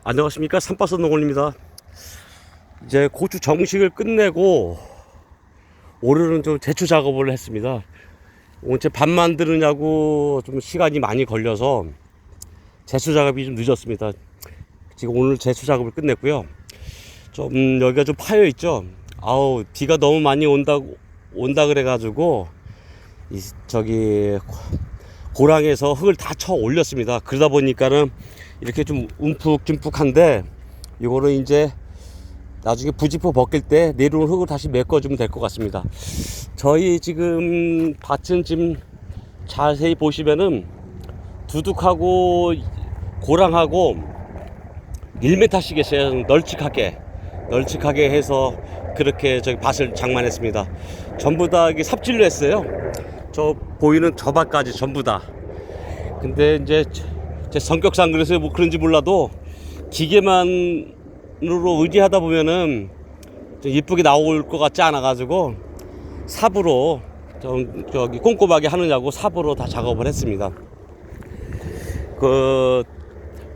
안녕하십니까, 삼바스 농원입니다. 이제 고추 정식을 끝내고 올해는 좀 제초 작업을 했습니다. 오늘 밥 만드느냐고 좀 시간이 많이 걸려서 제초 작업이 좀 늦었습니다. 지금 오늘 제초 작업을 끝냈고요. 좀 여기가 좀 파여 있죠. 아우, 비가 너무 많이 온다 그래가지고 저기 고랑에서 흙을 다 쳐 올렸습니다. 그러다 보니까는 이렇게 좀 움푹짐푹한데, 이거는 이제 나중에 부직포 벗길 때 내려온 흙을 다시 메꿔주면 될 것 같습니다. 저희 지금 밭은 지금 자세히 보시면은 두둑하고 고랑하고 1m씩 했어요. 널찍하게 해서 그렇게 저기 밭을 장만했습니다. 전부 다 이게 삽질로 했어요. 저 보이는 저 밭까지 전부 다. 근데 이제 제 성격상 그래서 뭐 그런지 몰라도 기계만으로 의지하다 보면은 좀 이쁘게 나올 것 같지 않아 가지고 삽으로 저기 꼼꼼하게 하느냐고 삽으로 다 작업을 했습니다.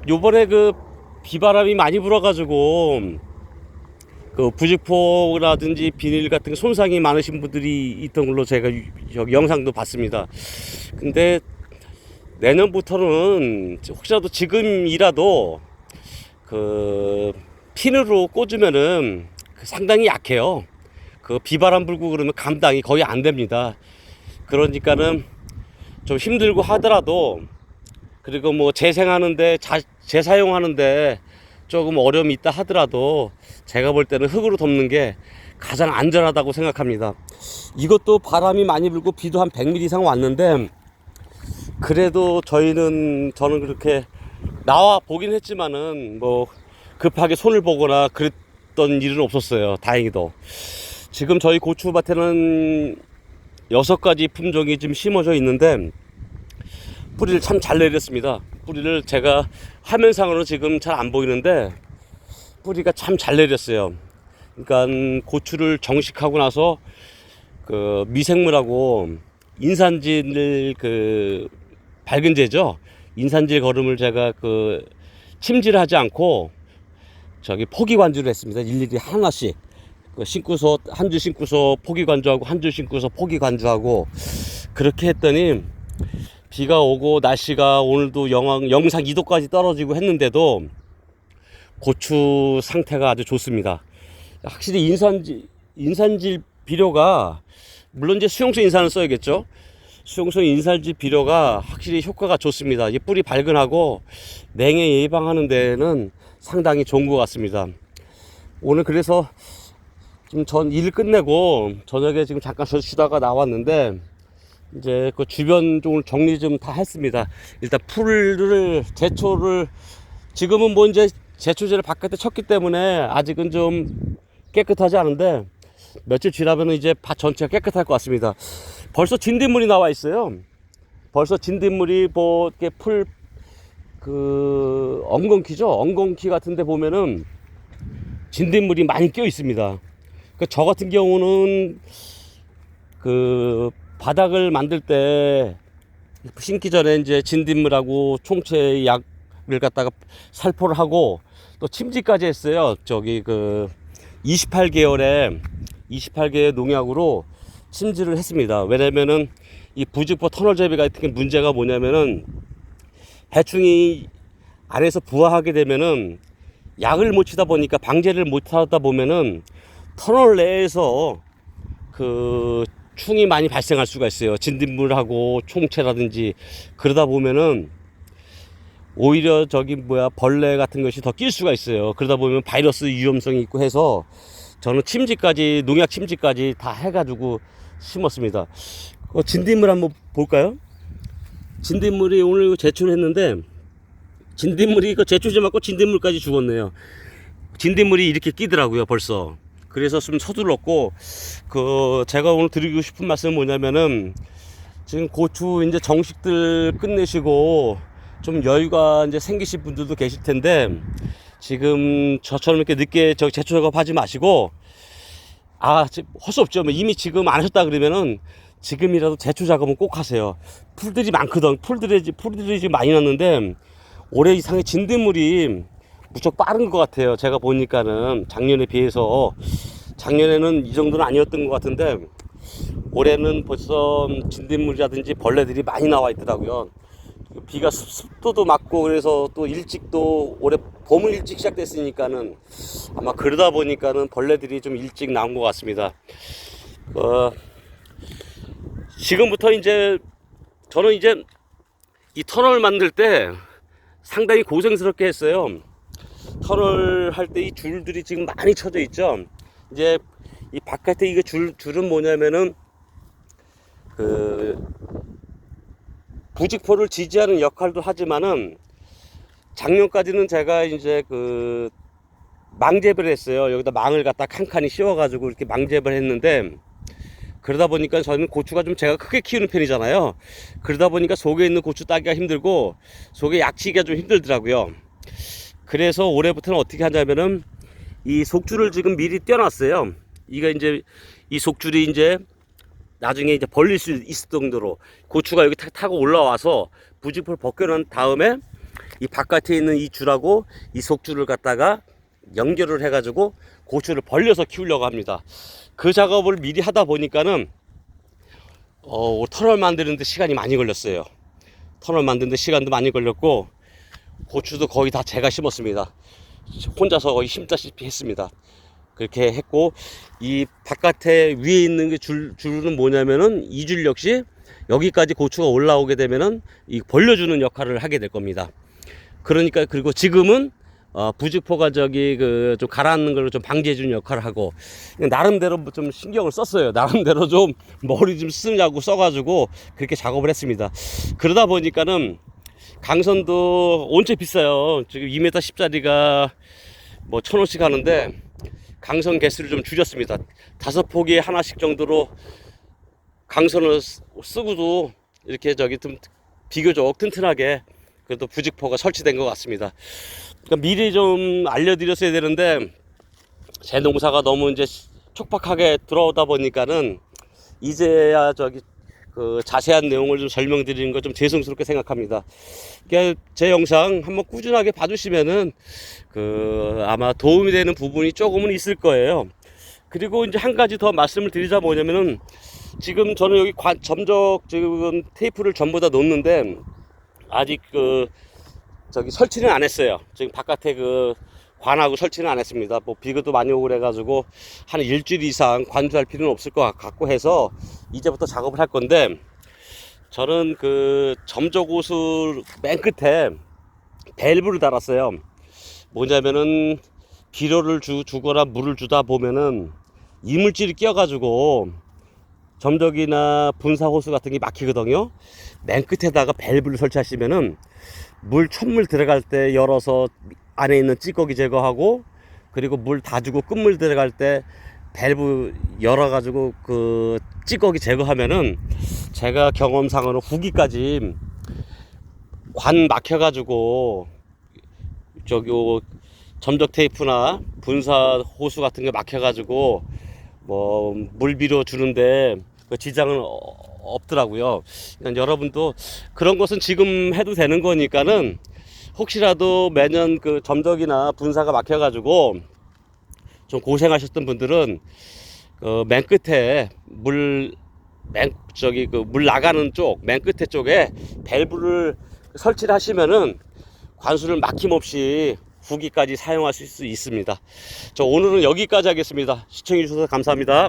요번에 비바람이 많이 불어가지고 부직포라든지 비닐 같은 손상이 많으신 분들이 있던 걸로 제가 여기 영상도 봤습니다. 근데 내년부터는 혹시라도 지금이라도 핀으로 꽂으면은 상당히 약해요. 비바람 불고 그러면 감당이 거의 안 됩니다. 그러니까는 좀 힘들고 하더라도, 그리고 뭐 재생하는데 재사용하는데 조금 어려움이 있다 하더라도 제가 볼 때는 흙으로 덮는 게 가장 안전하다고 생각합니다. 이것도 바람이 많이 불고 비도 한 100mm 이상 왔는데, 그래도 저는 그렇게 나와 보긴 했지만은 뭐 급하게 손을 보거나 그랬던 일은 없었어요. 다행히도. 지금 저희 고추밭에는 6가지 품종이 지금 심어져 있는데 뿌리를 참 잘 내렸습니다. 뿌리를 제가 화면상으로는 지금 잘 안 보이는데 뿌리가 참 잘 내렸어요. 그러니까 고추를 정식하고 나서 미생물하고 인산질 밝은제죠. 인산질 거름을 제가 침질하지 않고 저기 포기 관주를 했습니다. 일일이 하나씩 신고서 한 주 신고서 포기 관주하고 한 주 신고서 포기 관주하고 그렇게 했더니 비가 오고 날씨가 오늘도 영상 2도까지 떨어지고 했는데도 고추 상태가 아주 좋습니다. 확실히 인산질 비료가, 물론 이제 수용성 인산을 써야겠죠. 수용성 인산질 비료가 확실히 효과가 좋습니다. 이 뿌리 발근하고 냉해 예방하는 데는 상당히 좋은 것 같습니다. 오늘 그래서 지금 전 일 끝내고 저녁에 지금 잠깐 쉬다가 나왔는데 이제 주변 쪽을 정리 좀 다 했습니다. 일단 제초를 지금은 뭐 이제 제초제를 바깥에 쳤기 때문에 아직은 좀 깨끗하지 않은데 며칠 지나면 이제 밭 전체가 깨끗할 것 같습니다. 벌써 진딧물이 나와 있어요. 벌써 진딧물이 뭐 이렇게 엉겅퀴죠. 엉겅퀴 같은데 보면은 진딧물이 많이 껴 있습니다. 저 같은 경우는 바닥을 만들 때 심기 전에 이제 진딧물하고 총체 약을 갖다가 살포를 하고 또 침지까지 했어요. 저기 28개의 농약으로 침지를 했습니다. 왜냐면은 이 부직포 터널 재배 같은 게 문제가 뭐냐면은 해충이 안에서 부화하게 되면은 약을 못 치다 보니까 방제를 못 하다 보면은 터널 내에서 충이 많이 발생할 수가 있어요. 진딧물하고 총체라든지. 그러다 보면은 오히려 벌레 같은 것이 더 낄 수가 있어요. 그러다 보면 바이러스 위험성이 있고 해서 저는 농약 침지까지 다 해가지고 심었습니다. 진딧물 한번 볼까요? 진딧물이 오늘 제초를 했는데 진딧물이 제초제 맞고 진딧물까지 죽었네요. 진딧물이 이렇게 끼더라고요, 벌써. 그래서 좀 서둘렀고, 제가 오늘 드리고 싶은 말씀은 뭐냐면은, 지금 고추 이제 정식들 끝내시고, 좀 여유가 이제 생기신 분들도 계실 텐데, 지금 저처럼 이렇게 늦게 제초 작업하지 마시고, 할 수 없죠. 이미 지금 안 하셨다 그러면은, 지금이라도 제초 작업은 꼭 하세요. 풀들이 많거든. 풀들이 지금 많이 났는데, 올해 이상의 진딧물이 무척 빠른 것 같아요. 제가 보니까는 작년에 비해서, 작년에는 이 정도는 아니었던 것 같은데 올해는 벌써 진딧물이라든지 벌레들이 많이 나와 있더라고요. 비가 습도도 맞고 그래서 또 일찍 또 올해 봄은 일찍 시작됐으니까는 아마 그러다 보니까는 벌레들이 좀 일찍 나온 것 같습니다. 지금부터 이제 저는 이제 이 터널 만들 때 상당히 고생스럽게 했어요. 터널 할 때 이 줄들이 지금 많이 쳐져 있죠. 이제 이 바깥에 이게 줄은 뭐냐면은 그 부직포를 지지하는 역할도 하지만은 작년까지는 제가 이제 그 망재배를 했어요. 여기다 망을 갖다 칸칸이 씌워가지고 이렇게 망재배를 했는데 그러다 보니까 저는 고추가 좀 제가 크게 키우는 편이잖아요. 그러다 보니까 속에 있는 고추 따기가 힘들고 속에 약치기가 좀 힘들더라고요. 그래서 올해부터는 어떻게 하냐면은 이 속줄을 지금 미리 떼어놨어요. 이거 이제 이 속줄이 이제 나중에 이제 벌릴 수 있을 정도로 고추가 여기 타고 올라와서 부직포를 벗겨놓은 다음에 이 바깥에 있는 이 줄하고 이 속줄을 갖다가 연결을 해가지고 고추를 벌려서 키우려고 합니다. 그 작업을 미리 하다 보니까는 터널 만드는데 시간이 많이 걸렸어요. 터널 만드는데 시간도 많이 걸렸고 고추도 거의 다 제가 심었습니다. 혼자서 거의 심다시피 했습니다. 그렇게 했고 이 바깥에 위에 있는 게 줄은 뭐냐면은 이 줄 역시 여기까지 고추가 올라오게 되면은 이 벌려주는 역할을 하게 될 겁니다. 그러니까 그리고 지금은 부직포가 저기 그 좀 가라앉는 걸 좀 방지해주는 역할을 하고 나름대로 좀 신경을 썼어요. 나름대로 좀 머리 좀 쓰냐고 써가지고 그렇게 작업을 했습니다. 그러다 보니까는 강선도 온체 비싸요. 지금 2m 10짜리가 뭐 1,000원씩 하는데 강선 개수를 좀 줄였습니다. 5포기에 하나씩 정도로 강선을 쓰고도 이렇게 저기 좀 비교적 튼튼하게 그래도 부직포가 설치된 것 같습니다. 그러니까 미리 좀 알려드렸어야 되는데 제 농사가 너무 이제 촉박하게 들어오다 보니까는 이제야 저기 그 자세한 내용을 좀 설명드리는 거 좀 죄송스럽게 생각합니다. 그러니까 제 영상 한번 꾸준하게 봐주시면은 그 아마 도움이 되는 부분이 조금은 있을 거예요. 그리고 이제 한 가지 더 말씀을 드리자 뭐냐면은 지금 저는 여기 점적 지금 테이프를 전부 다 놓는데 아직 그 저기 설치는 안 했어요. 지금 바깥에 그 관하고 설치는 안 했습니다. 뭐 비교도 많이 오고 그래가지고 한 일주일 이상 관주할 필요는 없을 것 같고 해서 이제부터 작업을 할 건데 저는 그 점적호수 맨 끝에 밸브를 달았어요. 뭐냐면은 비료를 주거나 물을 주다 보면은 이물질이 끼어가지고 점적이나 분사호수 같은 게 막히거든요. 맨 끝에다가 밸브를 설치하시면은 천물 들어갈 때 열어서 안에 있는 찌꺼기 제거하고 그리고 물 다 주고 끝물 들어갈 때 밸브 열어가지고 그 찌꺼기 제거하면은 제가 경험상으로 후기까지 관 막혀가지고 저기 점적 테이프나 분사 호수 같은 게 막혀가지고 뭐 물비료 주는데 그 지장은 없더라고요. 그러니까 여러분도 그런 것은 지금 해도 되는 거니까는 혹시라도 매년 그 점적이나 분사가 막혀가지고 좀 고생하셨던 분들은 그 맨 끝에 물 나가는 쪽 맨 끝에 쪽에 밸브를 설치를 하시면은 관수를 막힘없이 후기까지 사용하실 수 있습니다. 저 오늘은 여기까지 하겠습니다. 시청해 주셔서 감사합니다.